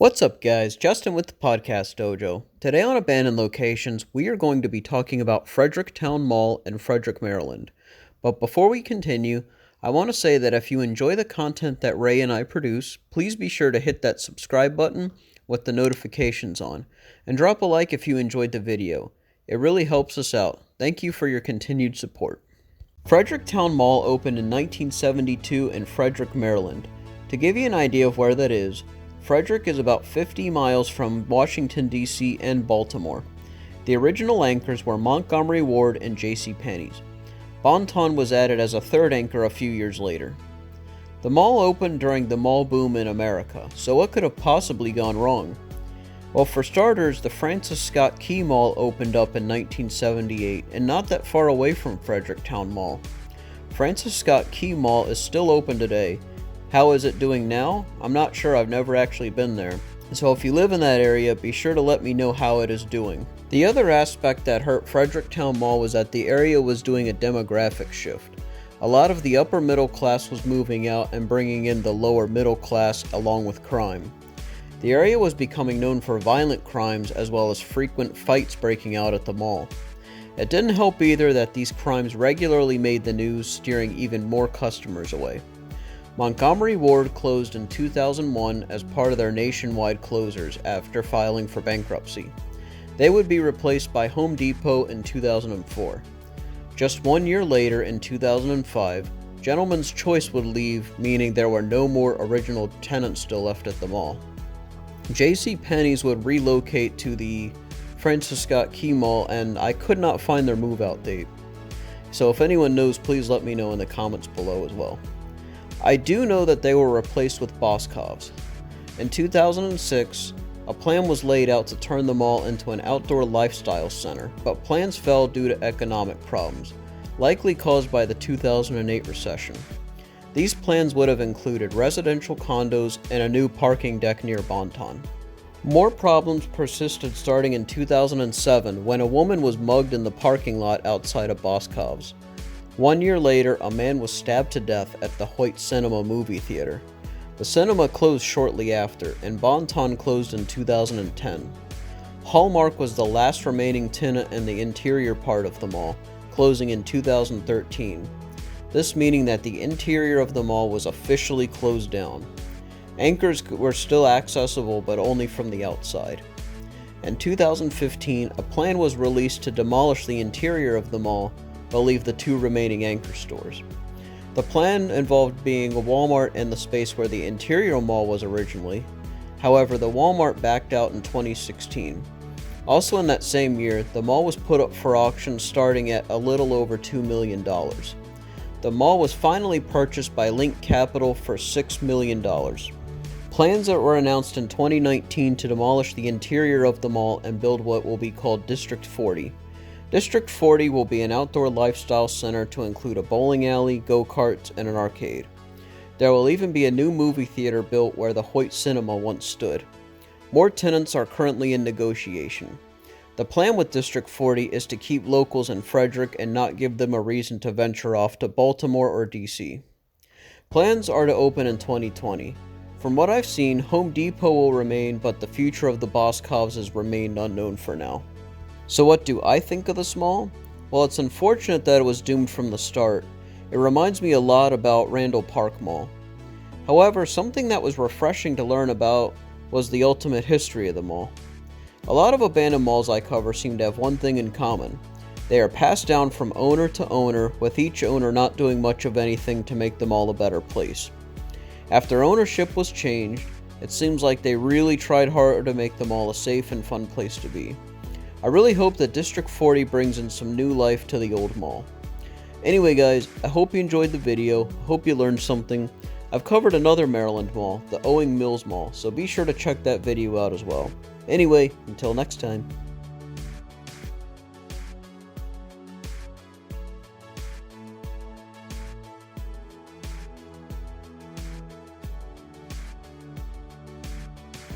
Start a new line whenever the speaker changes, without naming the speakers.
What's up, guys? Justin with the Podcast Dojo. Today on Abandoned Locations, we are going to be talking about Frederick Towne Mall in Frederick, Maryland. But before we continue, I want to say that if you enjoy the content that Ray and I produce, please be sure to hit that subscribe button with the notifications on, and drop a like if you enjoyed the video. It really helps us out. Thank you for your continued support. Frederick Towne Mall opened in 1972 in Frederick, Maryland. To give you an idea of where that is, Frederick is about 50 miles from Washington, D.C. and Baltimore. The original anchors were Montgomery Ward and J.C. Penney's. Bon Ton was added as a third anchor a few years later. The mall opened during the mall boom in America, so what could have possibly gone wrong? Well, for starters, the Francis Scott Key Mall opened up in 1978 and not that far away from Frederick Towne Mall. Francis Scott Key Mall is still open today. How is it doing now? I'm not sure, I've never actually been there. So if you live in that area, be sure to let me know how it is doing. The other aspect that hurt Frederick Towne Mall was that the area was doing a demographic shift. A lot of the upper middle class was moving out and bringing in the lower middle class along with crime. The area was becoming known for violent crimes as well as frequent fights breaking out at the mall. It didn't help either that these crimes regularly made the news, steering even more customers away. Montgomery Ward closed in 2001 as part of their nationwide closures after filing for bankruptcy. They would be replaced by Home Depot in 2004. Just 1 year later, in 2005, Gentleman's Choice would leave, meaning there were no more original tenants still left at the mall. J.C. Penney's would relocate to the Francis Scott Key Mall, and I could not find their move-out date. So if anyone knows, please let me know in the comments below as well. I do know that they were replaced with Boscov's. In 2006, a plan was laid out to turn the mall into an outdoor lifestyle center, but plans fell due to economic problems, likely caused by the 2008 recession. These plans would have included residential condos and a new parking deck near Bon Ton. More problems persisted starting in 2007 when a woman was mugged in the parking lot outside of Boscov's. 1 year later, a man was stabbed to death at the Hoyt Cinema movie theater. The cinema closed shortly after, and Bon Ton closed in 2010. Hallmark was the last remaining tenant in the interior part of the mall, closing in 2013. This meaning that the interior of the mall was officially closed down. Anchors were still accessible, but only from the outside. In 2015, a plan was released to demolish the interior of the mall, but leave the two remaining anchor stores. The plan involved being a Walmart in the space where the interior mall was originally. However, the Walmart backed out in 2016. Also in that same year, the mall was put up for auction starting at a little over $2 million. The mall was finally purchased by Link Capital for $6 million. Plans that were announced in 2019 to demolish the interior of the mall and build what will be called District 40. District 40 will be an outdoor lifestyle center to include a bowling alley, go-karts, and an arcade. There will even be a new movie theater built where the Hoyt Cinema once stood. More tenants are currently in negotiation. The plan with District 40 is to keep locals in Frederick and not give them a reason to venture off to Baltimore or DC. Plans are to open in 2020. From what I've seen, Home Depot will remain, but the future of the Boscov's has remained unknown for now. So what do I think of this mall? Well, it's unfortunate that it was doomed from the start. It reminds me a lot about Randall Park Mall. However, something that was refreshing to learn about was the ultimate history of the mall. A lot of abandoned malls I cover seem to have one thing in common. They are passed down from owner to owner, with each owner not doing much of anything to make the mall a better place. After ownership was changed, it seems like they really tried hard to make the mall a safe and fun place to be. I really hope that District 40 brings in some new life to the old mall. Anyway guys, I hope you enjoyed the video, hope you learned something. I've covered another Maryland mall, the Owing Mills Mall, so be sure to check that video out as well. Anyway, until next time.